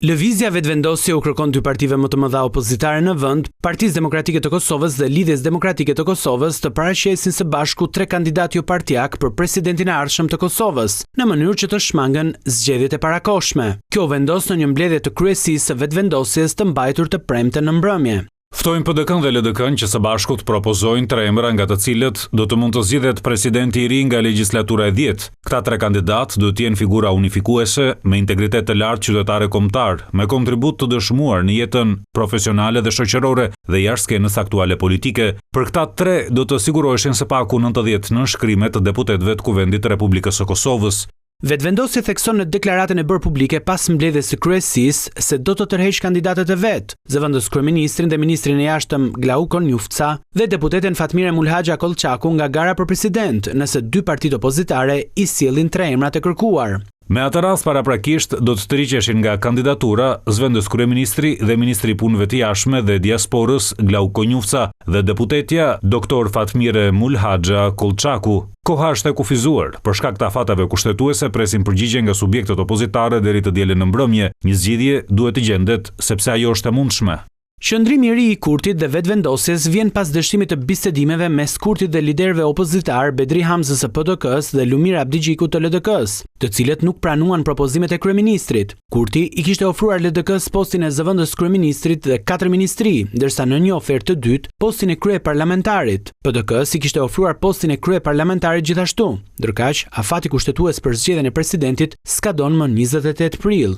Lëvizja vetëvendosje u kërkon dy partive më të mëdha opozitare në vend, Partisë Demokratike të Kosovës dhe Lidhjes Demokratike të Kosovës, të paraqesin së bashku 3 kandidat jo partijak për presidentin e ardhshëm të Kosovës, në mënyrë që të shmangën zgjedhjet e parakohshme. Kjo vendos në një mbledhje të kryesisë së vetëvendosjes të mbajtur të premte në mbrëmje. Ftojnë PDK-n dhe LDK-n që së bashku të propozojnë 3 emra nga të cilët do të mund të zgjidhet presidenti i ri nga legjislatura e 10. Këta 3 kandidat do të jenë figura unifikuese me integritet të lartë qytetare kombëtar, me kontribut të dëshmuar në jetën profesionale dhe shoqërore dhe jashtë skenës aktuale politike. Për këta 3 do të siguroheshin së paku 90 nënshkrime të deputetëve të Kuvendit të Republikës së Kosovës. Vetëvendosja thekson në deklaratën e bërë publike pas mbledhjes së kryesisë se do të tërheqë kandidatët e vet, zëvendës kryeministrin dhe ministrin e jashtëm Glauko Njufca dhe deputeten Fatmire Mulhaxha Kollçaku nga gara për president, nëse 2 partitë opozitare i sjellin 3 emrat e kërkuar. Me atë rast paraprakisht do të tërhiqeshin nga kandidatura zëvendës kryeministri dhe ministri i punëve të jashtme dhe diasporës Glauko Njufca dhe deputetja Dr. Fatmire Mulhaxha Kollçaku. Koha është e kufizuar, për shkak të afatave kushtetuese presin përgjigje nga subjektet opozitare deri të dielën në mbrëmje. Një zgjidhje duhet të gjendet sepse ajo është e mundshme. Qëndrimi i ri i Kurtit dhe vetëvendosjes vjen pas dështimit të bisedimeve mes Kurtit dhe liderëve opozitar Bedri Hamzës së PDK-s dhe Lumir Abdigjiku të LDK-s, të cilët nuk pranuan propozimet e kryeministrit. Kurti i kishte ofruar LDK-s postin e zëvendës kryeministrit dhe 4 ministri, ndërsa në një ofertë të dytë postin e kryeparlamentarit. PDK-s i kishte ofruar postin e kryeparlamentarit gjithashtu. Ndërkaq, afati kushtetues për zgjedhjen e presidentit skadon më 28 prill.